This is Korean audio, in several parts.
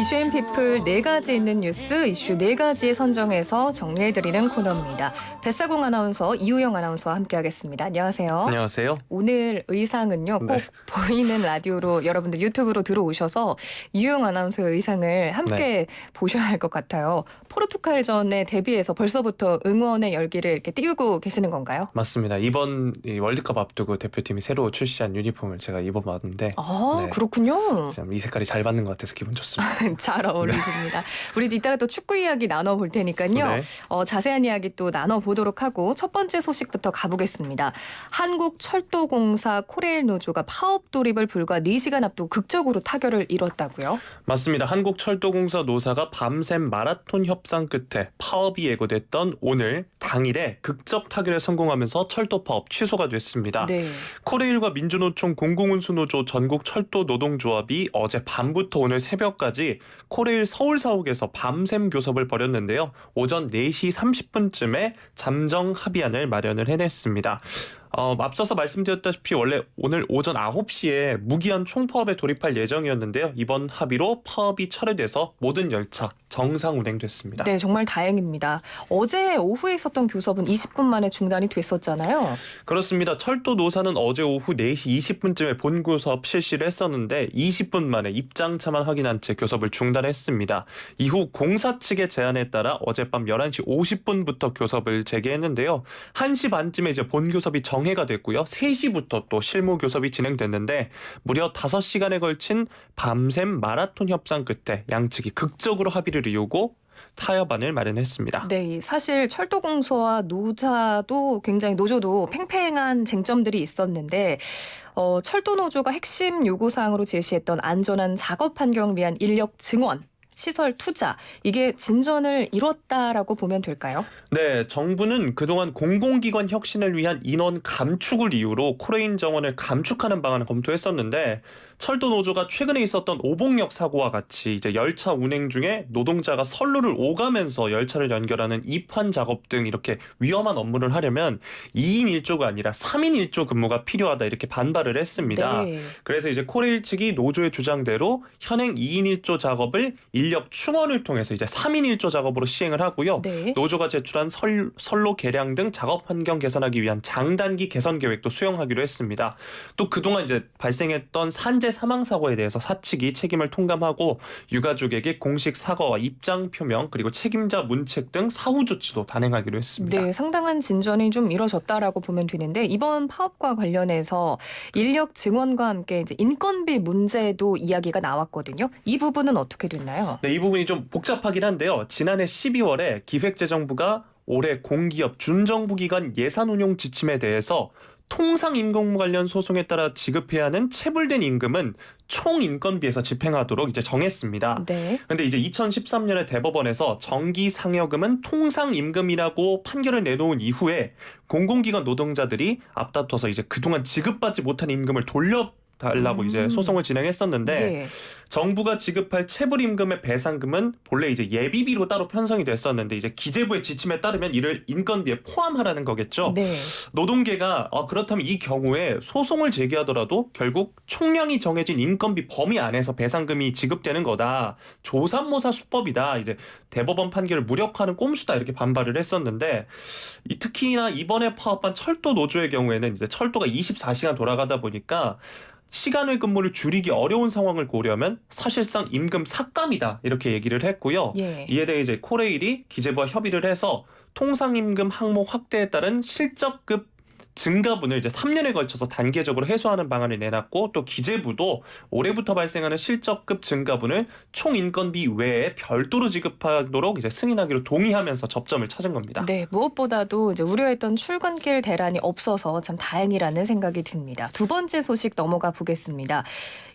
이슈앤피플 4가지 있는 뉴스, 이슈 4가지에 선정해서 정리해드리는 코너입니다. 뱃사공 아나운서, 이우영 아나운서와 함께하겠습니다. 안녕하세요. 안녕하세요. 오늘 의상은요. 꼭 보이는 라디오로 여러분들 유튜브로 들어오셔서 이우영 아나운서의 의상을 함께 보셔야 할 것 같아요. 포르투갈전에 대비해서 벌써부터 응원의 열기를 이렇게 띄우고 계시는 건가요? 맞습니다. 이번 월드컵 앞두고 대표팀이 새로 출시한 유니폼을 제가 입어봤는데 그렇군요. 참 이 색깔이 잘 받는 것 같아서 기분 좋습니다. 잘 어울리십니다. 우리도 이따가 또 축구 이야기 나눠볼 테니까요. 자세한 이야기 또 나눠보도록 하고 첫 번째 소식부터 가보겠습니다. 한국철도공사 코레일 노조가 파업 돌입을 불과 4시간 앞두고 극적으로 타결을 이뤘다고요? 맞습니다. 한국철도공사 노사가 밤샘 마라톤 협상 끝에 파업이 예고됐던 오늘 당일에 극적 타결에 성공하면서 철도 파업 취소가 됐습니다. 코레일과 민주노총 공공운수노조 전국철도노동조합이 어제 밤부터 오늘 새벽까지 코레일 서울사옥에서 밤샘 교섭을 벌였는데요. 오전 4시 30분쯤에 잠정 합의안을 마련을 해냈습니다. 앞서서 말씀드렸다시피 원래 오늘 오전 9시에 무기한 총파업에 돌입할 예정이었는데요. 이번 합의로 파업이 철회돼서 모든 열차 정상 운행됐습니다. 네, 정말 다행입니다. 어제 오후에 있었던 교섭은 20분 만에 중단이 됐었잖아요. 그렇습니다. 철도 노사는 어제 오후 4시 20분쯤에 본교섭 실시를 했었는데 20분 만에 입장차만 확인한 채 교섭을 중단했습니다. 이후 공사 측의 제안에 따라 어젯밤 11시 50분부터 교섭을 재개했는데요. 1시 반쯤에 이제 본교섭이 정해가 됐고요. 3시부터 또 실무 교섭이 진행됐는데 무려 5시간에 걸친 밤샘 마라톤 협상 끝에 양측이 극적으로 합의를 이루고 타협안을 마련했습니다. 네, 사실 철도공사와 노조도 팽팽한 쟁점들이 있었는데 철도노조가 핵심 요구사항으로 제시했던 안전한 작업 환경을 위한 인력 증원, 시설 투자, 이게 진전을 이뤘다라고 보면 될까요? 네, 정부는 그동안 공공기관 혁신을 위한 인원 감축을 이유로 코레일 정원을 감축하는 방안을 검토했었는데 철도노조가 최근에 있었던 오봉역 사고와 같이 이제 열차 운행 중에 노동자가 선로를 오가면서 열차를 연결하는 이판 작업 등 이렇게 위험한 업무를 하려면 2인 1조가 아니라 3인 1조 근무가 필요하다 이렇게 반발을 했습니다. 그래서 이제 코레일 측이 노조의 주장대로 현행 2인 1조 작업을 인력 충원을 통해서 이제 3인 1조 작업으로 시행을 하고요. 노조가 제출한 선로 개량 등 작업 환경 개선하기 위한 장단기 개선 계획도 수용하기로 했습니다. 또 그동안 이제 발생했던 산재 사망 사고에 대해서 사측이 책임을 통감하고 유가족에게 공식 사과와 입장 표명 그리고 책임자 문책 등 사후 조치도 단행하기로 했습니다. 네, 상당한 진전이 좀 이뤄졌다라고 보면 되는데 이번 파업과 관련해서 인력 증원과 함께 이제 인건비 문제도 이야기가 나왔거든요. 이 부분은 어떻게 됐나요? 네, 이 부분이 좀 복잡하긴 한데요. 지난해 12월에 기획재정부가 올해 공기업 준정부 기관 예산 운용 지침에 대해서 통상임금 관련 소송에 따라 지급해야 하는 체불된 임금은 총 인건비에서 집행하도록 이제 정했습니다. 그런데 이제 2013년에 대법원에서 정기상여금은 통상임금이라고 판결을 내놓은 이후에 공공기관 노동자들이 앞다퉈서 이제 그동안 지급받지 못한 임금을 달라고 이제 소송을 진행했었는데 정부가 지급할 체불임금의 배상금은 본래 이제 예비비로 따로 편성이 됐었는데 이제 기재부의 지침에 따르면 이를 인건비에 포함하라는 거겠죠. 노동계가 그렇다면 이 경우에 소송을 제기하더라도 결국 총량이 정해진 인건비 범위 안에서 배상금이 지급되는 거다. 조삼모사 수법이다. 이제 대법원 판결을 무력화하는 꼼수다 이렇게 반발을 했었는데 특히나 이번에 파업한 철도 노조의 경우에는 이제 철도가 24시간 돌아가다 보니까 시간외 근무를 줄이기 어려운 상황을 고려하면 사실상 임금 삭감이다 이렇게 얘기를 했고요. 이에 대해 이제 코레일이 기재부와 협의를 해서 통상임금 항목 확대에 따른 실적급 증가분을 이제 3년에 걸쳐서 단계적으로 해소하는 방안을 내놨고 또 기재부도 올해부터 발생하는 실적급 증가분을 총 인건비 외에 별도로 지급하도록 이제 승인하기로 동의하면서 접점을 찾은 겁니다. 네, 무엇보다도 이제 우려했던 출근길 대란이 없어서 참 다행이라는 생각이 듭니다. 두 번째 소식 넘어가 보겠습니다.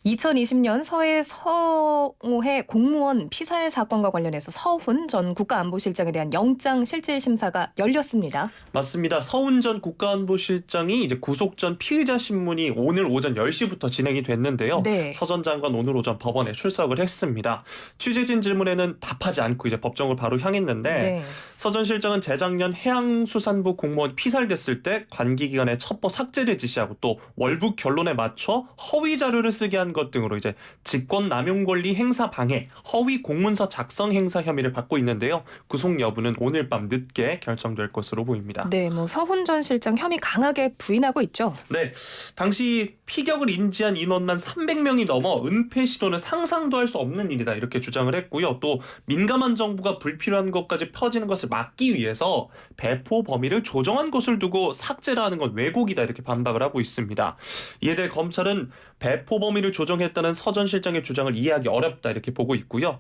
2020년 서해 성호해 공무원 피살 사건과 관련해서 서훈 전 국가안보실장에 대한 영장 실질 심사가 열렸습니다. 맞습니다. 서훈 전 국가안보실 실장이 이제 구속 전 피의자 신문이 오늘 오전 10시부터 진행이 됐는데요. 네. 서 전 장관 오늘 오전 법원에 출석을 했습니다. 취재진 질문에는 답하지 않고 이제 법정을 바로 향했는데 네. 서 전 실장은 재작년 해양수산부 공무원 피살됐을 때 관기기관에 첩보 삭제를 지시하고 또 월북 결론에 맞춰 허위 자료를 쓰게 한 것 등으로 이제 직권 남용 권리 행사 방해, 허위 공문서 작성 행사 혐의를 받고 있는데요. 구속 여부는 오늘 밤 늦게 결정될 것으로 보입니다. 네, 뭐 서훈 전 실장 혐의 강하게 부인하고 있죠. 네, 당시 피격을 인지한 인원만 300명이 넘어 은폐 시도는 상상도 할 수 없는 일이다 이렇게 주장을 했고요. 또 민감한 정보가 불필요한 것까지 퍼지는 것을 막기 위해서 배포 범위를 조정한 것을 두고 삭제를 하는 건 왜곡이다 이렇게 반박을 하고 있습니다. 이에 대해 검찰은 배포 범위를 조정했다는 서 전 실장의 주장을 이해하기 어렵다 이렇게 보고 있고요.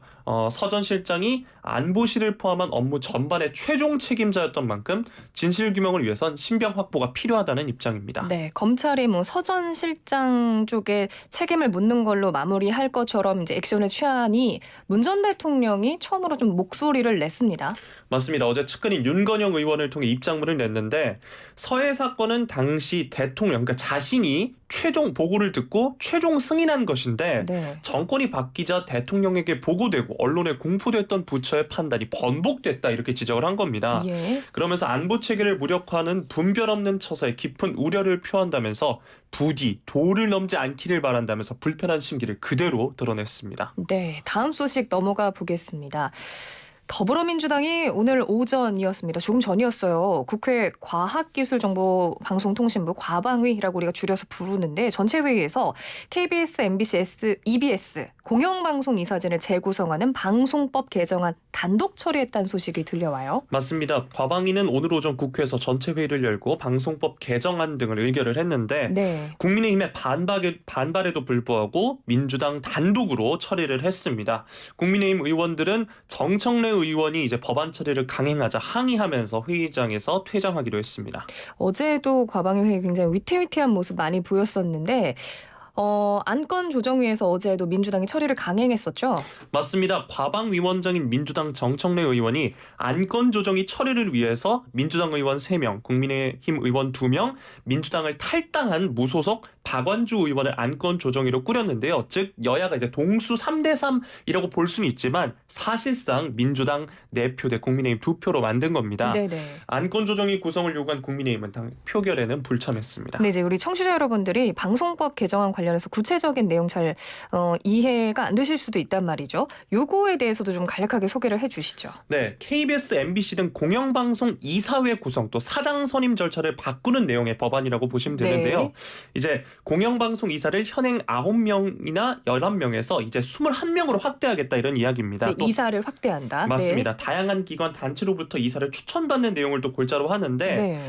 서 전 실장이 안보실을 포함한 업무 전반의 최종 책임자였던 만큼 진실 규명을 위해선 신병 확보가 필요하다는 입장입니다. 네, 검찰이 뭐 서 전 실장 쪽에 책임을 묻는 걸로 마무리할 것처럼 이제 액션을 취하니 문 전 대통령이 처음으로 좀 목소리를 냈습니다. 맞습니다. 어제 측근인 윤건영 의원을 통해 입장문을 냈는데 서해 사건은 당시 대통령, 그러니까 자신이 최종 보고를 듣고 최종 승인한 것인데 네. 정권이 바뀌자 대통령에게 보고되고 언론에 공포됐던 부처의 판단이 번복됐다 이렇게 지적을 한 겁니다. 예. 그러면서 안보 체계를 무력화하는 분별 없는 처사에 깊은 우려를 표한다면서 부디 도를 넘지 않기를 바란다면서 불편한 심기를 그대로 드러냈습니다. 네, 다음 소식 넘어가 보겠습니다. 더불어민주당이 오늘 오전이었습니다. 조금 전이었어요. 국회 과학기술정보방송통신부 과방위라고 우리가 줄여서 부르는데 전체 회의에서 KBS, MBC, EBS 공영방송 이사진을 재구성하는 방송법 개정안 단독 처리했다는 소식이 들려와요. 맞습니다. 과방위는 오늘 오전 국회에서 전체 회의를 열고 방송법 개정안 등을 의결을 했는데 네. 국민의힘의 반발에도 불구하고 민주당 단독으로 처리를 했습니다. 국민의힘 의원들은 정청래 의원이 이제 법안 처리를 강행하자 항의하면서 회의장에서 퇴장하기로 했습니다. 어제도 과방위 회의 굉장히 위태위태한 모습 많이 보였었는데 안건조정위에서 어제도 민주당이 처리를 강행했었죠. 맞습니다. 과방위원장인 민주당 정청래 의원이 안건조정위 처리를 위해서 민주당 의원 3명, 국민의힘 의원 2명, 민주당을 탈당한 무소속 박완주 의원을 안건조정위로 꾸렸는데요. 즉 여야가 이제 동수 3대3이라고 볼 수는 있지만 사실상 민주당 4표 대 국민의힘 2표로 만든 겁니다. 네네. 안건조정위 구성을 요구한 국민의힘은 당 표결에는 불참했습니다. 네, 이제 우리 청취자 여러분들이 방송법 개정안 관련해서 구체적인 내용 잘 이해가 안 되실 수도 있단 말이죠. 요거에 대해서도 좀 간략하게 소개를 해주시죠. 네, KBS, MBC 등 공영방송 이사회 구성 또 사장 선임 절차를 바꾸는 내용의 법안이라고 보시면 되는데요. 네. 이제 공영방송 이사를 현행 9명이나 11명에서 이제 21명으로 확대하겠다 이런 이야기입니다. 네, 또 이사를 확대한다. 맞습니다. 다양한 기관 단체로부터 이사를 추천받는 내용을 또 골자로 하는데 네.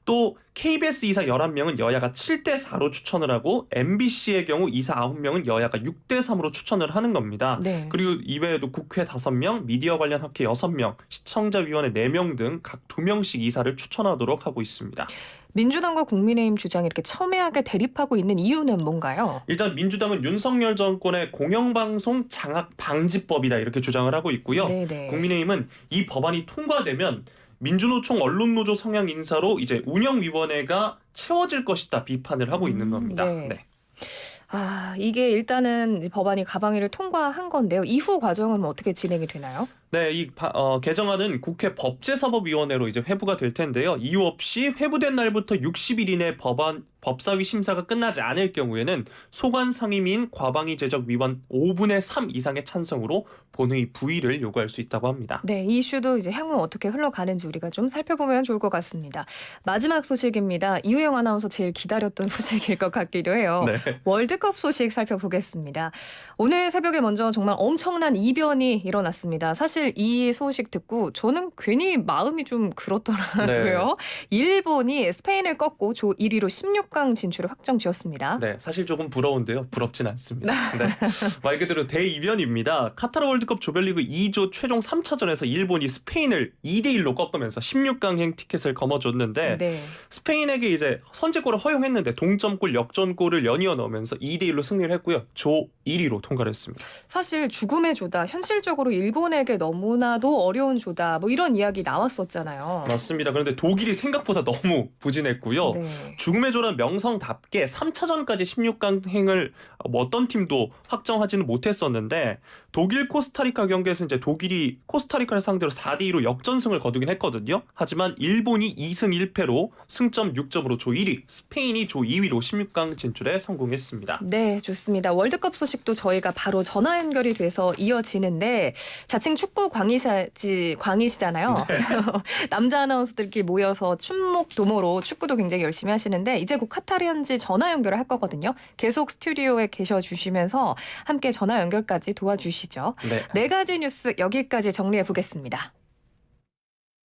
또 KBS 이사 11명은 여야가 7대4로 추천을 하고 MBC의 경우 이사 9명은 여야가 6대3으로 추천을 하는 겁니다. 네. 그리고 이외에도 국회 5명, 미디어 관련 학회 6명, 시청자위원회 4명 등 각 2명씩 이사를 추천하도록 하고 있습니다. 민주당과 국민의힘 주장이 이렇게 첨예하게 대립하고 있는 이유는 뭔가요? 일단 민주당은 윤석열 정권의 공영방송 장악 방지법이다 이렇게 주장을 하고 있고요. 네네. 국민의힘은 이 법안이 통과되면 민주노총 언론노조 성향 인사로 이제 운영위원회가 채워질 것이다 비판을 하고 있는 겁니다. 네. 네. 이게 일단은 법안이 과방위를 통과한 건데요. 이후 과정은 어떻게 진행이 되나요? 네, 이 개정안은 국회 법제사법위원회로 이제 회부가 될 텐데요. 이유 없이 회부된 날부터 60일 이내 법사위 심사가 끝나지 않을 경우에는 소관 상임위인 과방위 제적 위반 5분의 3 이상의 찬성으로 본회의 부의를 요구할 수 있다고 합니다. 네, 이 이슈도 이제 향후 어떻게 흘러가는지 우리가 좀 살펴보면 좋을 것 같습니다. 마지막 소식입니다. 이우영 아나운서 제일 기다렸던 소식일 것 같기도 해요. 네. 월드컵 소식 살펴보겠습니다. 오늘 새벽에 먼저 정말 엄청난 이변이 일어났습니다. 사실 이 소식 듣고 저는 괜히 마음이 좀 그렇더라고요. 네. 일본이 스페인을 꺾고 조 1위로 16강 16강 진출을 확정지었습니다. 네, 사실 조금 부러운데요. 부럽진 않습니다. 네. 말 그대로 대이변입니다. 카타르 월드컵 조별리그 2조 최종 3차전에서 일본이 스페인을 2대1로 꺾으면서 16강행 티켓을 거머쥐었는데 네. 스페인에게 이제 선제골을 허용했는데 동점골, 역전골을 연이어 넣으면서 2대1로 승리를 했고요. 조 1위로 통과를 했습니다. 사실 죽음의 조다. 현실적으로 일본에게 너무나도 어려운 조다. 뭐 이런 이야기 나왔었잖아요. 맞습니다. 그런데 독일이 생각보다 너무 부진했고요. 네. 죽음의 조란 명성답게 3차전까지 16강행을 어떤 팀도 확정하지는 못했었는데 독일 코스타리카 경기에서 이제 독일이 코스타리카를 상대로 4대2로 역전승을 거두긴 했거든요. 하지만 일본이 2승 1패로 승점 6점으로 조 1위, 스페인이 조 2위로 16강 진출에 성공했습니다. 네, 좋습니다. 월드컵 소식도 저희가 바로 전화 연결이 돼서 이어지는데 자칭 축구 광이시잖아요. 네. 남자 아나운서들끼리 모여서 춘목 도모로 축구도 굉장히 열심히 하시는데 이제 곧 카타르 현지 전화 연결을 할 거거든요. 계속 스튜디오에 계셔 주시면서 함께 전화 연결까지 도와주시죠. 네. 네 가지 뉴스 여기까지 정리해 보겠습니다.